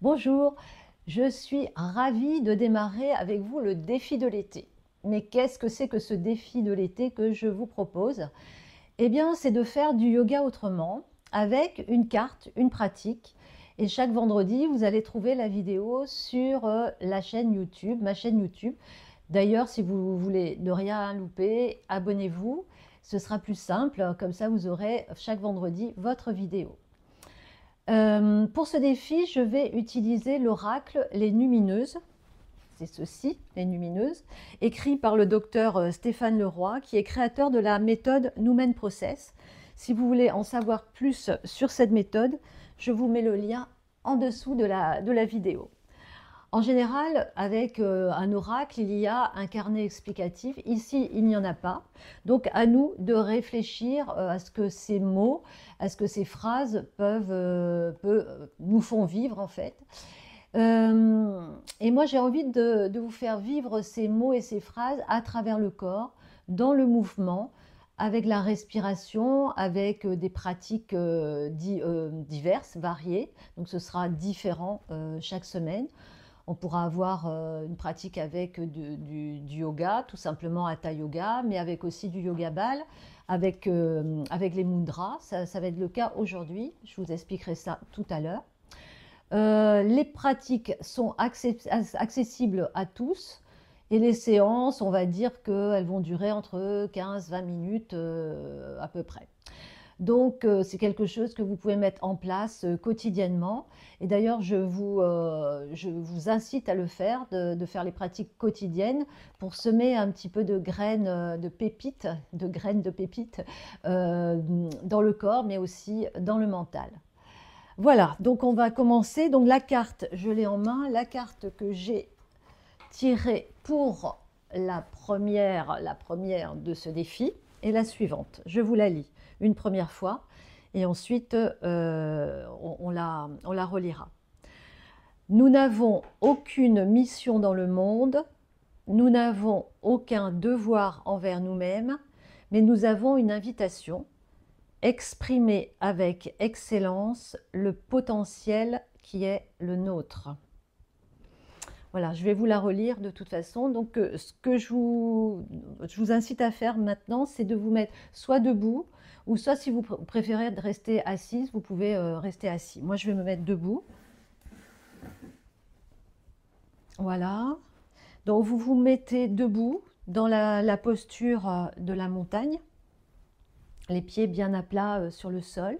Bonjour, je suis ravie de démarrer avec vous le défi de l'été. Mais qu'est-ce que c'est que ce défi de l'été que je vous propose? Eh bien, c'est de faire du yoga autrement, avec une carte, une pratique. Et chaque vendredi, vous allez trouver la vidéo sur la chaîne YouTube, ma chaîne YouTube. D'ailleurs, si vous voulez ne rien louper, abonnez-vous. Ce sera plus simple, comme ça vous aurez chaque vendredi votre vidéo. Pour ce défi, je vais utiliser l'oracle Les Numineuses. C'est ceci, Les Numineuses, écrit par le docteur Stéphane Leroy, qui est créateur de la méthode Numen Process. Si vous voulez en savoir plus sur cette méthode, je vous mets le lien en dessous de la vidéo. En général, avec un oracle, il y a un carnet explicatif. Ici, il n'y en a pas. Donc, à nous de réfléchir à ce que ces mots, à ce que ces phrases nous font vivre, en fait. Et moi, j'ai envie de vous faire vivre ces mots et ces phrases à travers le corps, dans le mouvement, avec la respiration, avec des pratiques diverses, variées. Donc, ce sera différent chaque semaine. On pourra avoir une pratique avec du yoga, tout simplement hatha yoga, mais avec aussi du yoga ball, avec les mudras. Ça va être le cas aujourd'hui. Je vous expliquerai ça tout à l'heure. Les pratiques sont accessibles à tous et les séances, on va dire qu'elles vont durer entre 15-20 minutes à peu près. Donc, c'est quelque chose que vous pouvez mettre en place quotidiennement. Et d'ailleurs, je vous incite à le faire, de faire les pratiques quotidiennes pour semer un petit peu de graines de pépites, dans le corps, mais aussi dans le mental. Voilà, donc on va commencer. Donc la carte, je l'ai en main. La carte que j'ai tirée pour la première de ce défi est la suivante. Je vous la lis une première fois et ensuite on la relira. Nous n'avons aucune mission dans le monde, nous n'avons aucun devoir envers nous-mêmes, mais nous avons une invitation: exprimer avec excellence le potentiel qui est le nôtre. Voilà, je vais vous la relire de toute façon. Donc, ce que je vous incite à faire maintenant, c'est de vous mettre soit debout, ou soit si vous préférez rester assise, vous pouvez rester assis. Moi, je vais me mettre debout. Voilà. Donc, vous vous mettez debout dans la posture de la montagne, les pieds bien à plat sur le sol.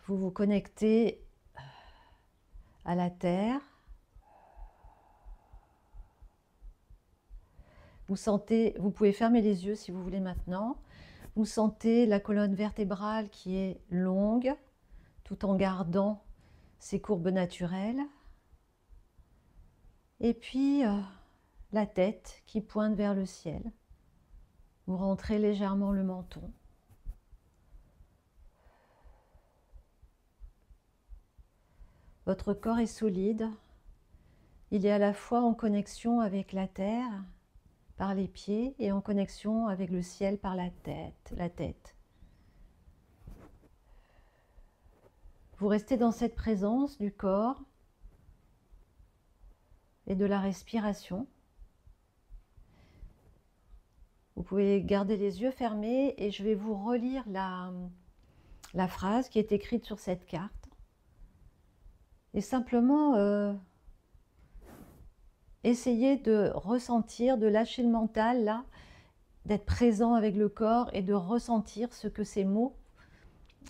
Vous vous connectez à la terre. Vous sentez, vous pouvez fermer les yeux si vous voulez maintenant. Vous sentez la colonne vertébrale qui est longue, tout en gardant ses courbes naturelles. Et puis la tête qui pointe vers le ciel. Vous rentrez légèrement le menton. Votre corps est solide. Il est à la fois en connexion avec la terre par les pieds et en connexion avec le ciel par la tête. Vous restez dans cette présence du corps et de la respiration. Vous pouvez garder les yeux fermés et je vais vous relire la phrase qui est écrite sur cette carte. Et simplement essayez de ressentir, de lâcher le mental là, d'être présent avec le corps et de ressentir ce que ces mots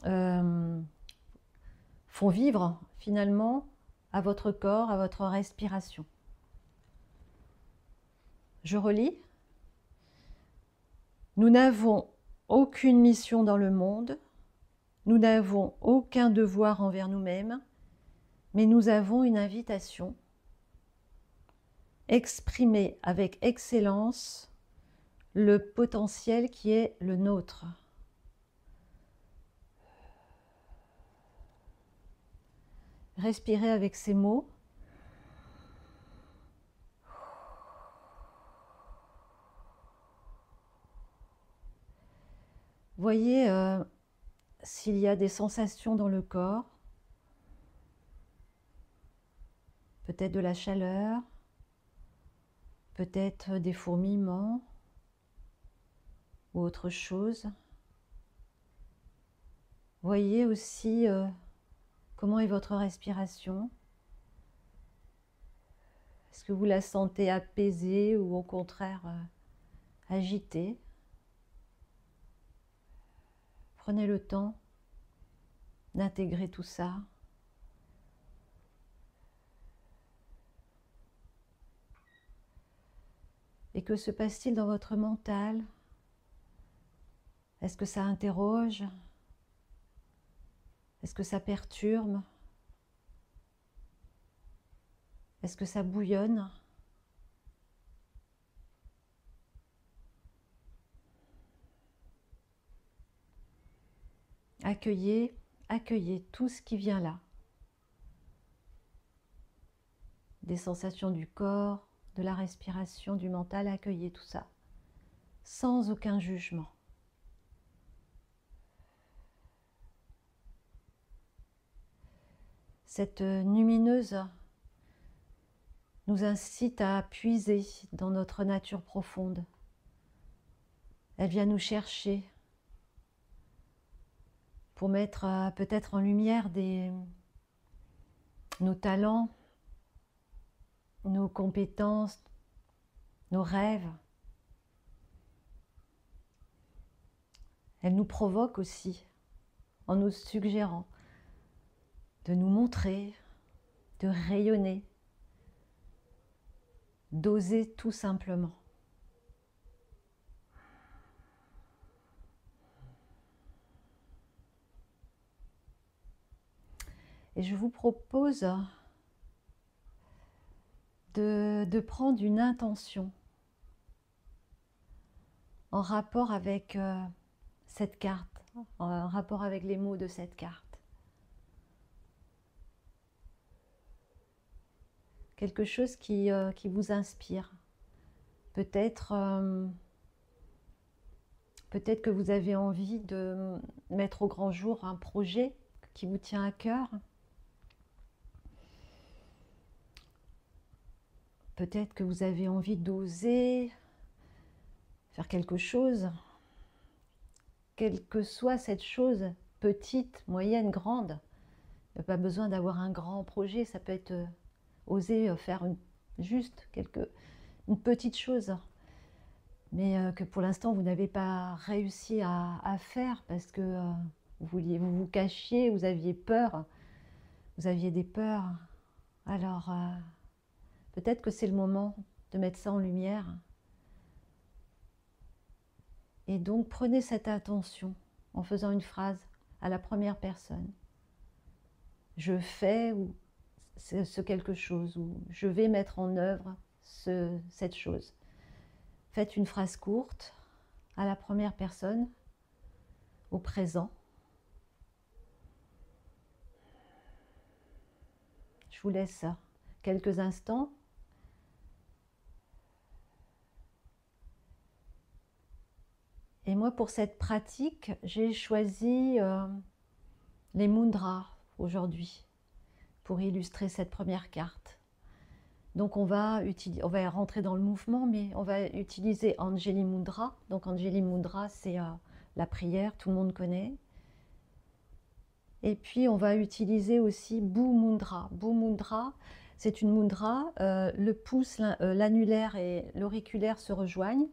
font vivre finalement à votre corps, à votre respiration. Je relis. Nous n'avons aucune mission dans le monde, nous n'avons aucun devoir envers nous-mêmes, mais nous avons une invitation: exprimer avec excellence le potentiel qui est le nôtre. Respirez avec ces mots. Voyez s'il y a des sensations dans le corps, peut-être de la chaleur, peut-être des fourmillements ou autre chose. Voyez aussi comment est votre respiration. Est-ce que vous la sentez apaisée ou au contraire agitée? Prenez le temps d'intégrer tout ça. Et que se passe-t-il dans votre mental? Est-ce que ça interroge? Est-ce que ça perturbe? Est-ce que ça bouillonne? Accueillez, accueillez tout ce qui vient là. Des sensations du corps, de la respiration, du mental, accueillez tout ça, sans aucun jugement. Cette lumineuse nous incite à puiser dans notre nature profonde. Elle vient nous chercher pour mettre peut-être en lumière nos talents, nos compétences, nos rêves. Elle nous provoque aussi en nous suggérant de nous montrer, de rayonner, d'oser tout simplement. Et je vous propose de prendre une intention en rapport avec cette carte, en rapport avec les mots de cette carte. Quelque chose qui vous inspire. Peut-être que vous avez envie de mettre au grand jour un projet qui vous tient à cœur. Peut-être que vous avez envie d'oser faire quelque chose, quelle que soit cette chose, petite, moyenne, grande. Il n'y a pas besoin d'avoir un grand projet, ça peut être oser faire juste une petite chose, mais que pour l'instant vous n'avez pas réussi à faire parce que vous vous cachiez, vous aviez peur, vous aviez des peurs. Alors peut-être que c'est le moment de mettre ça en lumière. Et donc prenez cette attention en faisant une phrase à la première personne. Je fais ou ce quelque chose, ou je vais mettre en œuvre cette chose. Faites une phrase courte à la première personne, au présent. Je vous laisse quelques instants. Et moi, pour cette pratique, j'ai choisi les mudras aujourd'hui pour illustrer cette première carte. Donc on va rentrer dans le mouvement, mais on va utiliser Anjali Mudra. Donc Anjali Mudra, c'est la prière, tout le monde connaît. Et puis on va utiliser aussi Bu Mudra. Bu Mudra, c'est une mudra, le pouce, l'annulaire et l'auriculaire se rejoignent.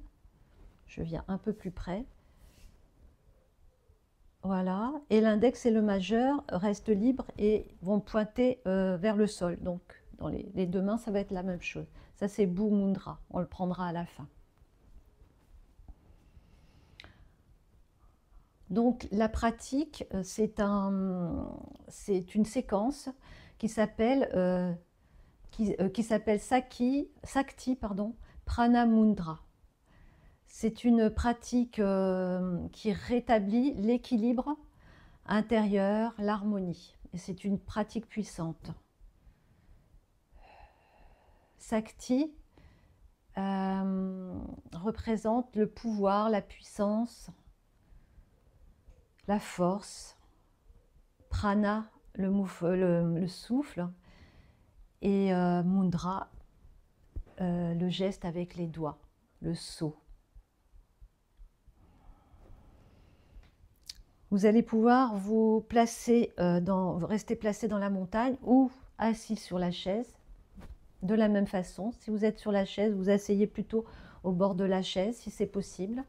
Je viens un peu plus près. Voilà, et l'index et le majeur restent libres et vont pointer vers le sol. Donc dans les deux mains, ça va être la même chose. Ça, c'est Bu Mudra, on le prendra à la fin. Donc la pratique, c'est une séquence qui s'appelle Sakti Prana Mudra. C'est une pratique qui rétablit l'équilibre intérieur, l'harmonie. Et c'est une pratique puissante. Sakti représente le pouvoir, la puissance, la force. Prana, le souffle. Et mudra, le geste avec les doigts, le saut. Vous allez pouvoir vous placer, rester placé dans la montagne ou assis sur la chaise. De la même façon, si vous êtes sur la chaise, vous asseyez plutôt au bord de la chaise si c'est possible.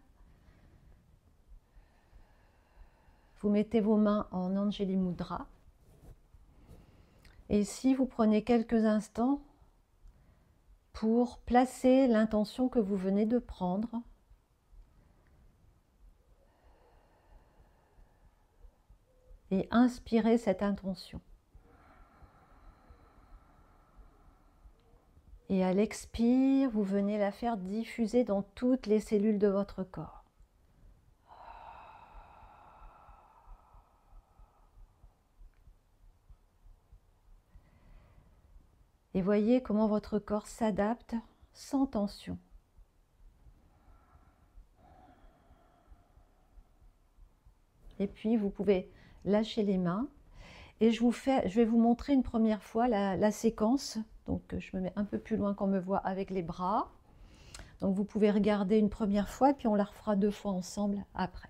Vous mettez vos mains en Anjali Mudra. Et ici, vous prenez quelques instants pour placer l'intention que vous venez de prendre. Et inspirez cette intention. Et à l'expire, vous venez la faire diffuser dans toutes les cellules de votre corps. Et voyez comment votre corps s'adapte sans tension. Et puis vous pouvez lâcher les mains. Et je vais vous montrer une première fois la séquence. Donc je me mets un peu plus loin qu'on me voit avec les bras. Donc vous pouvez regarder une première fois et puis on la refera 2 fois ensemble après.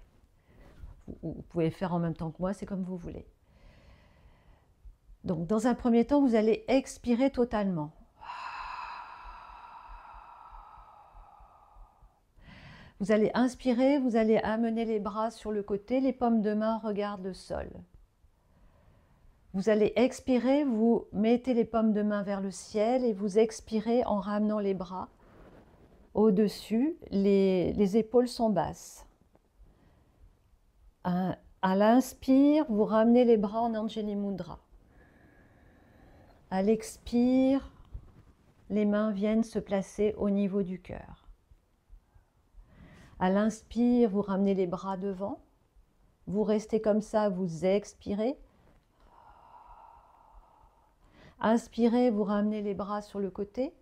Vous pouvez faire en même temps que moi, c'est comme vous voulez. Donc dans un premier temps, vous allez expirer totalement. Vous allez inspirer, vous allez amener les bras sur le côté, les paumes de main regardent le sol. Vous allez expirer, vous mettez les paumes de main vers le ciel et vous expirez en ramenant les bras au-dessus, les épaules sont basses. À l'inspire, vous ramenez les bras en Anjali Mudra. À l'expire, les mains viennent se placer au niveau du cœur. À l'inspire, vous ramenez les bras devant. Vous restez comme ça, vous expirez. Inspirez, vous ramenez les bras sur le côté.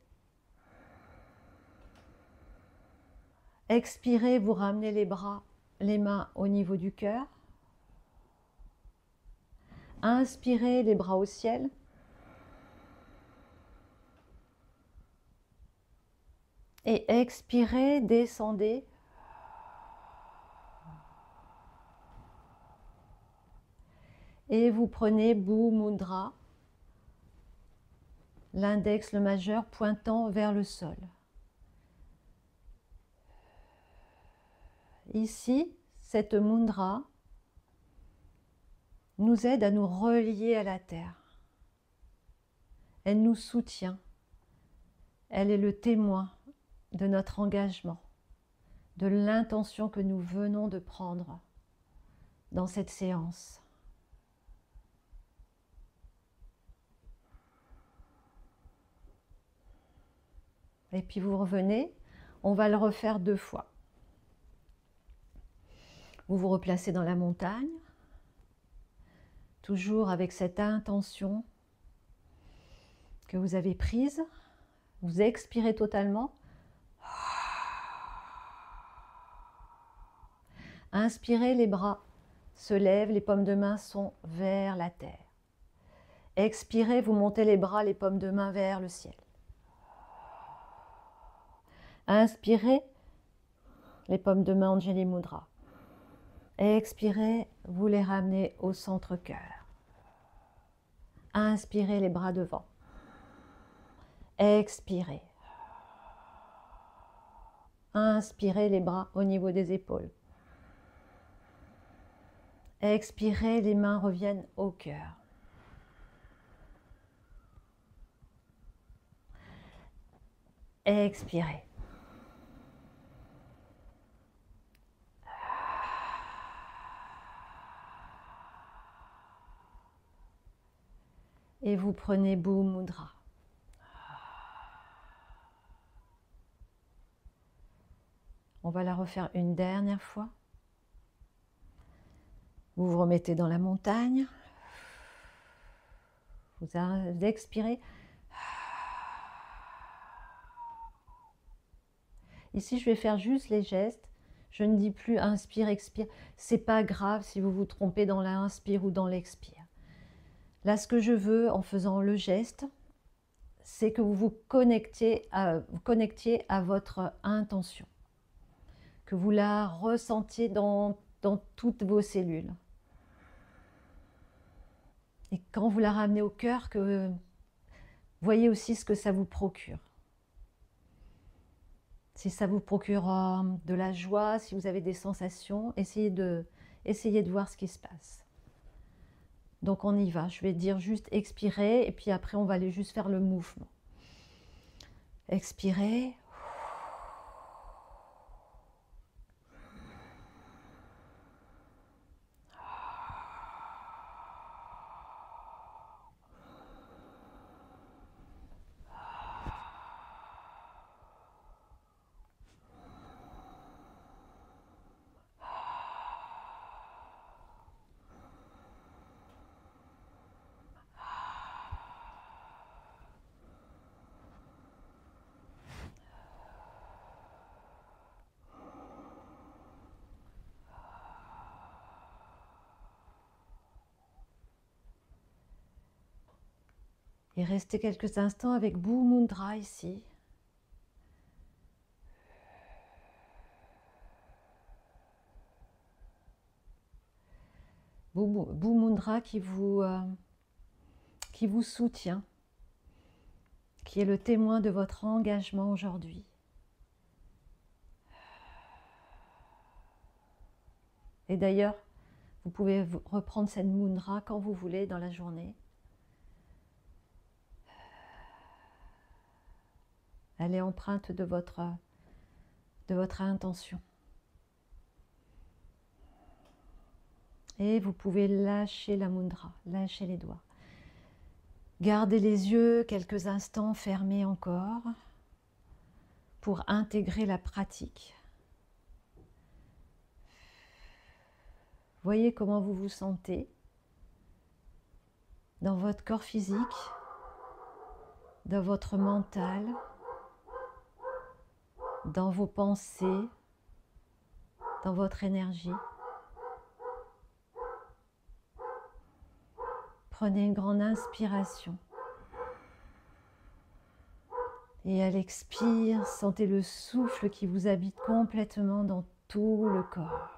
Expirez, vous ramenez les mains au niveau du cœur. Inspirez, les bras au ciel. Et expirez, descendez. Et vous prenez Bhu Mudra, l'index, le majeur, pointant vers le sol. Ici, cette mudra nous aide à nous relier à la terre. Elle nous soutient. Elle est le témoin de notre engagement, de l'intention que nous venons de prendre dans cette séance. Et puis vous revenez, on va le refaire 2 fois. Vous vous replacez dans la montagne, toujours avec cette intention que vous avez prise. Vous expirez totalement. Inspirez, les bras se lèvent, les paumes de main sont vers la terre. Expirez, vous montez les bras, les paumes de main vers le ciel. Inspirez, les paumes de main Anjali Mudra. Expirez, vous les ramenez au centre-cœur. Inspirez, les bras devant. Expirez. Inspirez, les bras au niveau des épaules. Expirez, les mains reviennent au cœur. Expirez. Et vous prenez Bhu Mudra. On va la refaire une dernière fois. Vous vous remettez dans la montagne. Vous expirez. Ici, je vais faire juste les gestes. Je ne dis plus inspire, expire. C'est pas grave si vous vous trompez dans l'inspire ou dans l'expire. Là, ce que je veux en faisant le geste, c'est que vous vous connectiez à votre intention, que vous la ressentiez dans toutes vos cellules. Et quand vous la ramenez au cœur, que vous voyez aussi ce que ça vous procure. Si ça vous procure de la joie, si vous avez des sensations, essayez de voir ce qui se passe. Donc on y va, je vais dire juste expirer et puis après on va aller juste faire le mouvement. Expirez. Et restez quelques instants avec Bhuu Mudra ici. Bhuu Mudra qui vous soutient, qui est le témoin de votre engagement aujourd'hui. Et d'ailleurs, vous pouvez reprendre cette mudra quand vous voulez dans la journée. Elle est empreinte de votre intention. Et vous pouvez lâcher la mudra, lâcher les doigts. Gardez les yeux quelques instants fermés encore pour intégrer la pratique. Voyez comment vous vous sentez dans votre corps physique, dans votre mental, dans vos pensées, dans votre énergie. Prenez une grande inspiration. Et à l'expire, sentez le souffle qui vous habite complètement dans tout le corps.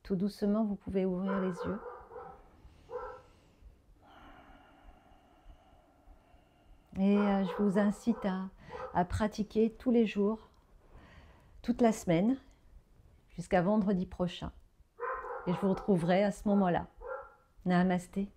Tout doucement, vous pouvez ouvrir les yeux. Et je vous incite à pratiquer tous les jours, toute la semaine, jusqu'à vendredi prochain. Et je vous retrouverai à ce moment-là. Namasté.